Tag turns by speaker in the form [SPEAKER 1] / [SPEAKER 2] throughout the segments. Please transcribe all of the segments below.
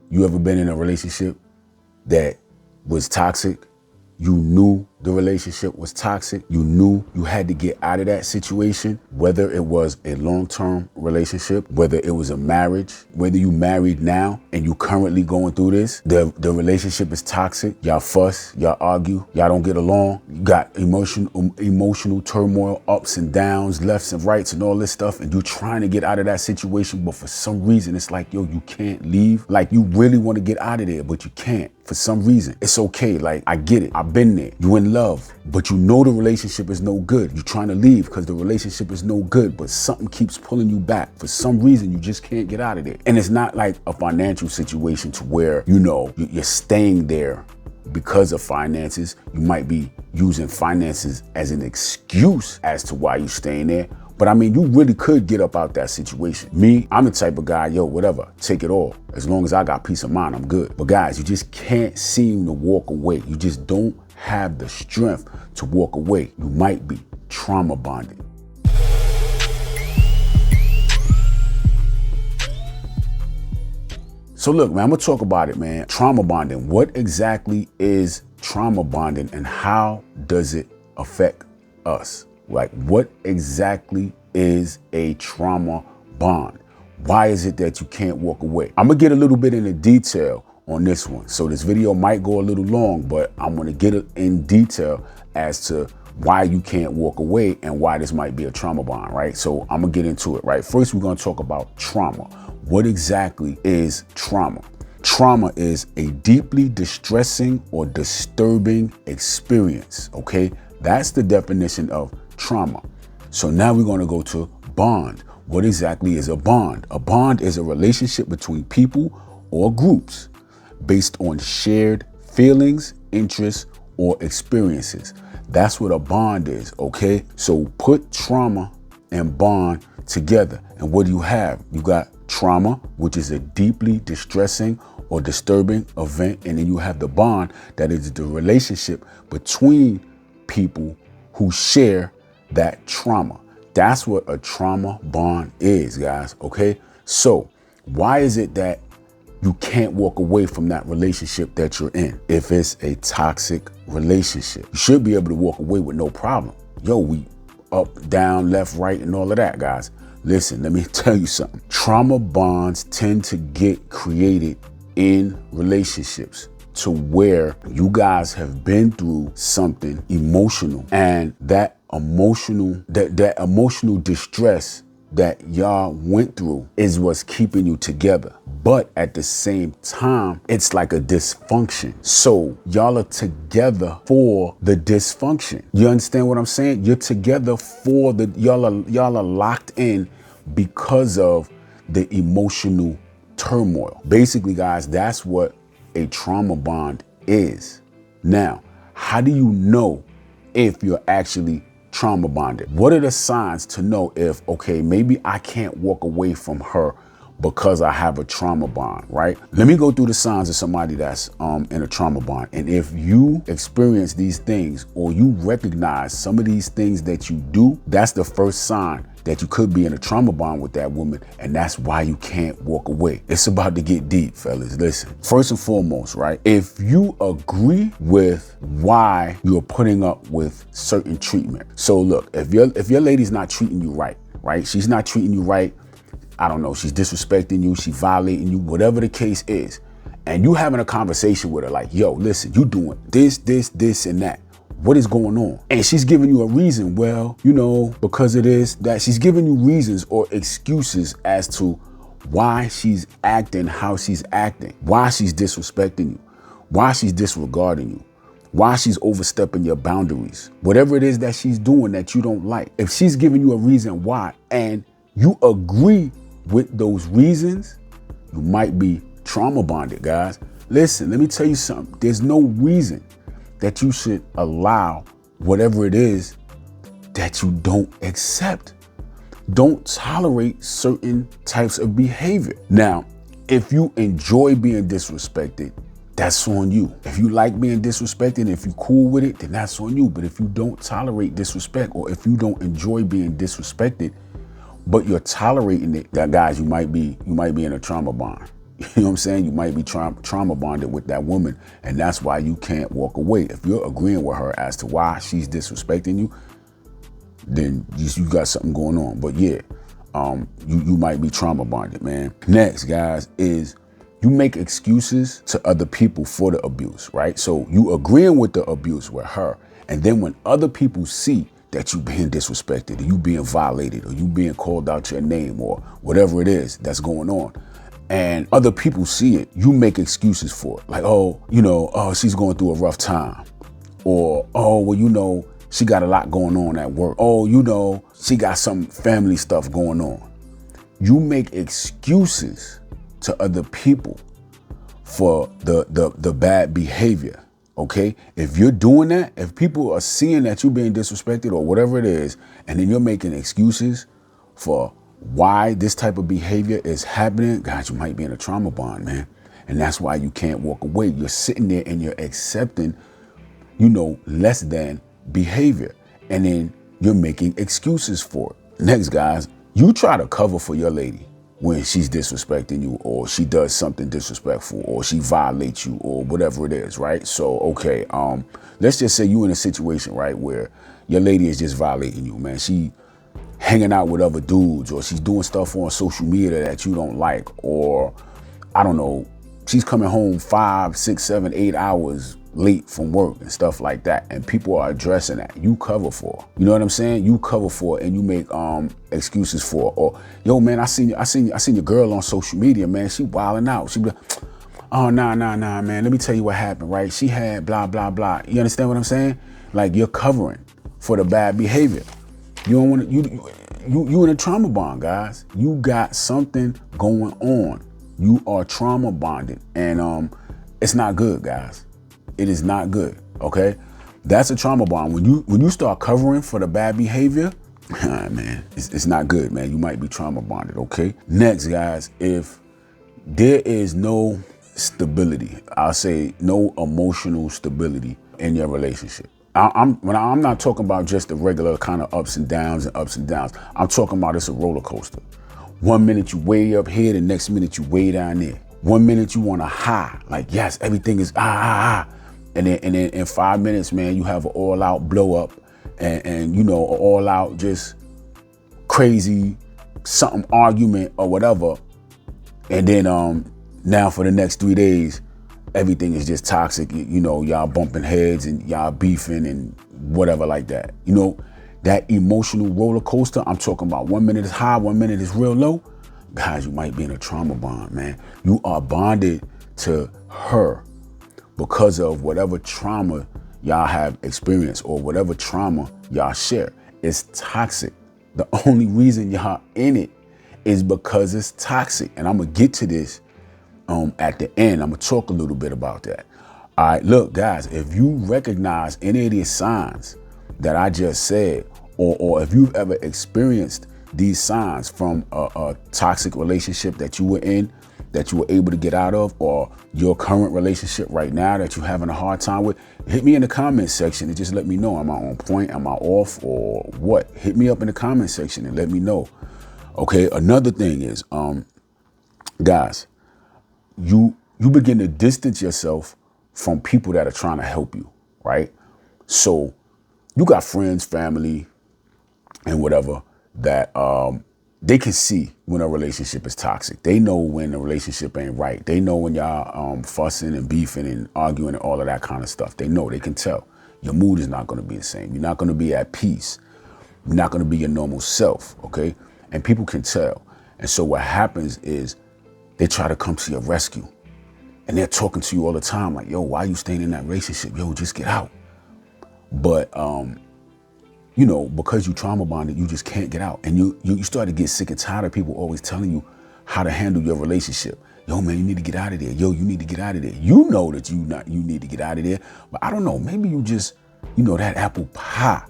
[SPEAKER 1] You ever been in a relationship that was toxic? You knew the relationship was toxic. You knew you had to get out of that situation, whether it was a long-term relationship, whether it was a marriage, whether you married now and you currently going through this, the relationship is toxic. Y'all fuss, y'all argue, y'all don't get along. You got emotional turmoil, ups and downs, lefts and rights and all this stuff. And you're trying to get out of that situation, but for some reason, it's like, yo, you can't leave. Like you really want to get out of there, but you can't. For some reason, it's okay. Like, I get it. I've been there. You in love, but you know the relationship is no good. You're trying to leave because the relationship is no good, but something keeps pulling you back. For some reason, you just can't get out of there. And it's not like a financial situation to where, you know, you're staying there because of finances. You might be using finances as an excuse as to why you're staying there. But I mean, you really could get up out that situation. Me, I'm the type of guy, yo, whatever, take it all. As long as I got peace of mind, I'm good. But guys, you just can't seem to walk away. You just don't have the strength to walk away. You might be trauma bonded. So look, man, I'm gonna talk about it, man. Trauma bonding. What exactly is trauma bonding and how does it affect us? Like, what exactly is a trauma bond? Why is it that you can't walk away? I'm gonna get a little bit into detail on this one. So this video might go a little long, but I'm gonna get in detail as to why you can't walk away and why this might be a trauma bond, right? So I'm gonna get into it, right? First, we're gonna talk about trauma. What exactly is trauma? Trauma is a deeply distressing or disturbing experience, okay? That's the definition of trauma. So now we're going to go to bond. What exactly is a bond? A bond is a relationship between people or groups based on shared feelings, interests, or experiences. That's what a bond is, okay? So put trauma and bond together. And what do you have? You got trauma, which is a deeply distressing or disturbing event. And then you have the bond, that is the relationship between people who share that trauma. That's what a trauma bond is, guys, okay? So why is it that you can't walk away from that relationship that you're in? If it's a toxic relationship, you should be able to walk away with no problem. Yo, we up, down, left, right, and all of that, guys. Listen, let me tell you something. Trauma bonds tend to get created in relationships to where you guys have been through something emotional, and that emotional distress that y'all went through is what's keeping you together. But at the same time, it's like a dysfunction. So y'all are together for the dysfunction. You understand what I'm saying? You're together for y'all are locked in because of the emotional turmoil. Basically, guys, that's what a trauma bond is. Now, how do you know if you're actually trauma bonded? What are the signs to know if, okay, maybe I can't walk away from her because I have a trauma bond, right? Let me go through the signs of somebody that's in a trauma bond. And if you experience these things or you recognize some of these things that you do, that's the first sign that you could be in a trauma bond with that woman, and that's why you can't walk away. It's about to get deep, fellas. Listen, first and foremost, right? If you agree with why you're putting up with certain treatment. So look, if your lady's not treating you right? She's not treating you right. I don't know, she's disrespecting you, she's violating you, whatever the case is. And you having a conversation with her like, yo, listen, you doing this, and that. What is going on? And she's giving you a reason. Well, you know, because it is that. She's giving you reasons or excuses as to why she's acting how she's acting, why she's disrespecting you, why she's disregarding you, why she's overstepping your boundaries, whatever it is that she's doing that you don't like. If she's giving you a reason why and you agree with those reasons, you might be trauma bonded, guys. Listen, let me tell you something. There's no reason that you should allow whatever it is that you don't accept. Don't tolerate certain types of behavior. Now, if you enjoy being disrespected, that's on you. If you like being disrespected, if you're cool with it, then that's on you. But if you don't tolerate disrespect, or if you don't enjoy being disrespected, but you're tolerating it, that, guys, you might be in a trauma bond. You know what I'm saying? You might be trauma bonded with that woman, and that's why you can't walk away. If you're agreeing with her as to why she's disrespecting you, then you got something going on. But yeah, you might be trauma bonded, man. Next, guys, is you make excuses to other people for the abuse, right? So you agreeing with the abuse with her, and then when other people see that you being disrespected, or you being violated, or you being called out your name, or whatever it is that's going on, and other people see it, you make excuses for it. Like, oh, she's going through a rough time. Or, oh, well, she got a lot going on at work. Oh, she got some family stuff going on. You make excuses to other people for the bad behavior, okay? If you're doing that, if people are seeing that you're being disrespected or whatever it is, and then you're making excuses for why this type of behavior is happening, guys, you might be in a trauma bond, man. And that's why you can't walk away. You're sitting there and you're accepting, less than behavior. And then you're making excuses for it. Next, guys, you try to cover for your lady when she's disrespecting you, or she does something disrespectful, or she violates you, or whatever it is, right? So, okay, let's just say you in a situation, right, where your lady is just violating you, man. She hanging out with other dudes, or she's doing stuff on social media that you don't like, or I don't know, she's coming home 5, 6, 7, 8 hours late from work and stuff like that, and people are addressing that. You cover for her. You know what I'm saying? You cover for it, and you make excuses for it. Or, yo, man, I seen your girl on social media, man. She wilding out. She be like, oh, nah, man. Let me tell you what happened, right? She had blah, blah, blah. You understand what I'm saying? Like, you're covering for the bad behavior. You don't want to, you in a trauma bond, guys. You got something going on. You are trauma bonded, and it's not good, guys. It is not good, okay? That's a trauma bond. When you start covering for the bad behavior, man, it's not good, man. You might be trauma bonded, okay? Next, guys, if there is no stability, I'll say no emotional stability in your relationship. I'm not talking about just the regular kind of ups and downs. I'm talking about it's a roller coaster. 1 minute you way up here, the next minute you way down there. 1 minute you want a high, like yes, everything is and then in 5 minutes, man, you have an all out blow up, and an all out just crazy something argument or whatever, and then now for the next 3 days, everything is just toxic. Y'all bumping heads and y'all beefing and whatever like that. That emotional roller coaster. I'm talking about 1 minute is high, 1 minute is real low. Guys, you might be in a trauma bond, man. You are bonded to her because of whatever trauma y'all have experienced or whatever trauma y'all share. It's toxic. The only reason y'all in it is because it's toxic. And I'm going to get to this at the end. I'm going to talk a little bit about that. All right, look, guys, if you recognize any of these signs that I just said, or if you've ever experienced these signs from a toxic relationship that you were in, that you were able to get out of, or your current relationship right now that you're having a hard time with, hit me in the comment section and just let me know. Am I on point? Am I off or what? Hit me up in the comment section and let me know. Okay, another thing is, guys, you begin to distance yourself from people that are trying to help you, right? So you got friends, family, and whatever that they can see when a relationship is toxic. They know when a relationship ain't right. They know when y'all fussing and beefing and arguing and all of that kind of stuff. They know, they can tell. Your mood is not going to be the same. You're not going to be at peace. You're not going to be your normal self, okay? And people can tell. And so what happens is they try to come to your rescue. And they're talking to you all the time like, yo, why you staying in that relationship? Yo, just get out. But because you trauma bonded, you just can't get out. And you start to get sick and tired of people always telling you how to handle your relationship. Yo, man, you need to get out of there. Yo, you need to get out of there. You know that you need to get out of there. But I don't know, maybe you just, that apple pie.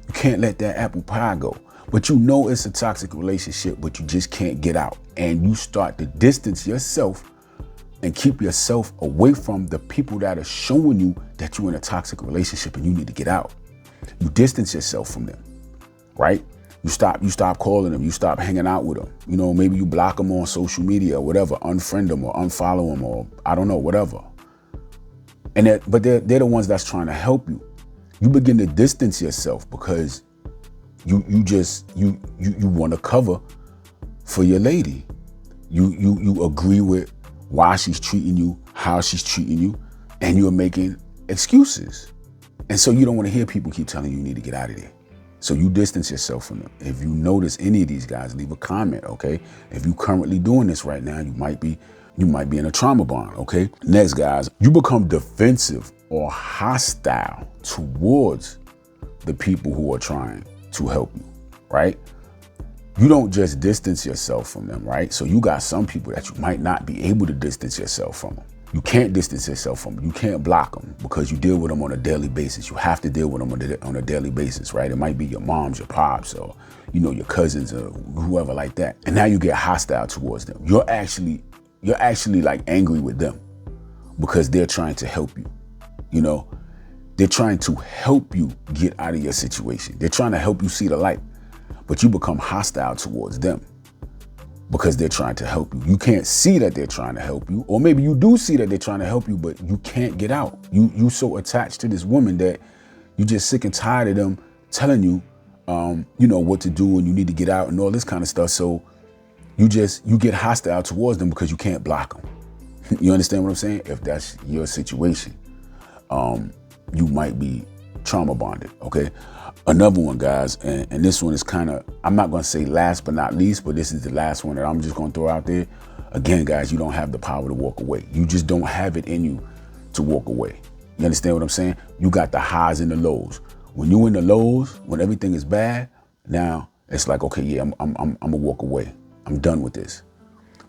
[SPEAKER 1] You can't let that apple pie go. But it's a toxic relationship, but you just can't get out. And you start to distance yourself and keep yourself away from the people that are showing you that you're in a toxic relationship and you need to get out. You distance yourself from them, right? You stop calling them. You stop hanging out with them. You know, maybe you block them on social media or whatever, unfriend them or unfollow them or I don't know, whatever. But they're the ones that's trying to help you. You begin to distance yourself because you want to cover for your lady. You agree with why she's treating you, how she's treating you, and you're making excuses. And so you don't want to hear people keep telling you need to get out of there. So you distance yourself from them. If you notice any of these guys, leave a comment, okay? If you're currently doing this right now, you might be in a trauma bond, okay? Next, guys, you become defensive or hostile towards the people who are trying to help you, right? You don't just distance yourself from them, right? So you got some people that you might not be able to distance yourself from them. You can't distance yourself from them. You can't block them because you deal with them on a daily basis. You have to deal with them on a daily basis, right? It might be your moms, your pops, or, you know, your cousins or whoever like that. And now you get hostile towards them. You're actually like angry with them because they're trying to help you, you know? They're trying to help you get out of your situation. They're trying to help you see the light, but you become hostile towards them because they're trying to help you. You can't see that they're trying to help you, or maybe you do see that they're trying to help you, but you can't get out. You so attached to this woman that you're just sick and tired of them telling you, you know, what to do and you need to get out and all this kind of stuff. So you get hostile towards them because you can't block them. You understand what I'm saying? If that's your situation, you might be trauma bonded, okay? Another one, guys, and this one is kind of, I'm not going to say last but not least, but this is the last one that I'm just going to throw out there. Again, guys, you don't have the power to walk away. You just don't have it in you to walk away. You understand what I'm saying? You got the highs and the lows. When you in the lows, when everything is bad, now it's like, okay, yeah, I'm gonna walk away. I'm done with this.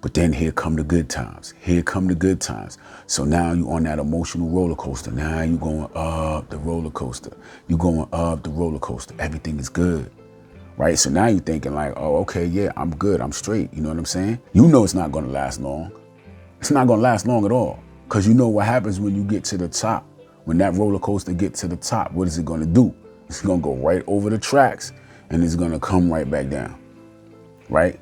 [SPEAKER 1] But then here come the good times. Here come the good times. So now you on that emotional roller coaster. Now you going up the roller coaster. You going up the roller coaster. Everything is good, right? So now you're thinking like, oh, okay, yeah, I'm good. I'm straight. You know what I'm saying? You know it's not going to last long. It's not going to last long at all. Because you know what happens when you get to the top. When that roller coaster gets to the top, what is it going to do? It's going to go right over the tracks and it's going to come right back down, right?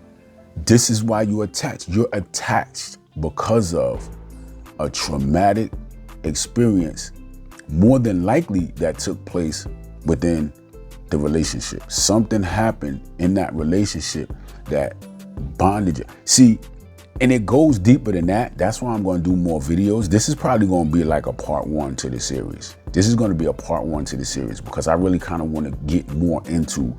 [SPEAKER 1] This is why you're attached. You're attached because of a traumatic experience, more than likely that took place within the relationship. Something happened in that relationship that bonded you. See, and it goes deeper than that. That's why I'm going to do more videos. This is probably going to be like a part 1 to the series. This is going to be a part 1 to the series because I really kind of want to get more into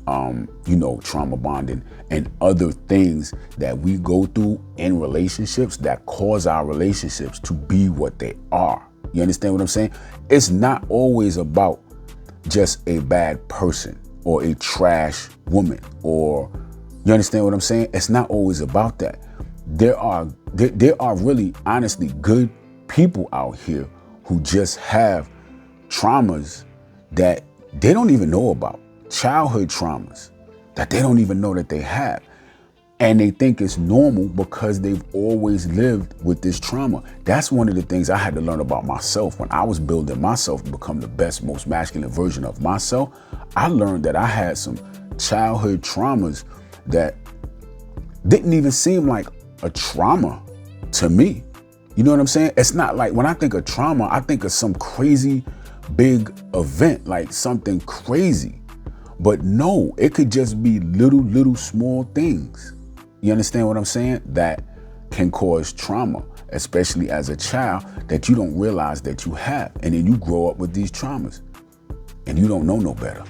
[SPEAKER 1] you know, trauma bonding and other things that we go through in relationships that cause our relationships to be what they are. You understand what I'm saying? It's not always about just a bad person or a trash woman, or you understand what I'm saying? It's not always about that. There are really, honestly, good people out here who just have traumas that they don't even know about. Childhood traumas that they don't even know that they have. And they think it's normal because they've always lived with this trauma. That's one of the things I had to learn about myself. When I was building myself to become the best, most masculine version of myself, I learned that I had some childhood traumas that didn't even seem like a trauma to me. You know what I'm saying? It's not like when I think of trauma, I think of some crazy big event, like something crazy. But no, it could just be little small things. You understand what I'm saying? That can cause trauma, especially as a child, that you don't realize that you have. And then you grow up with these traumas and you don't know no better.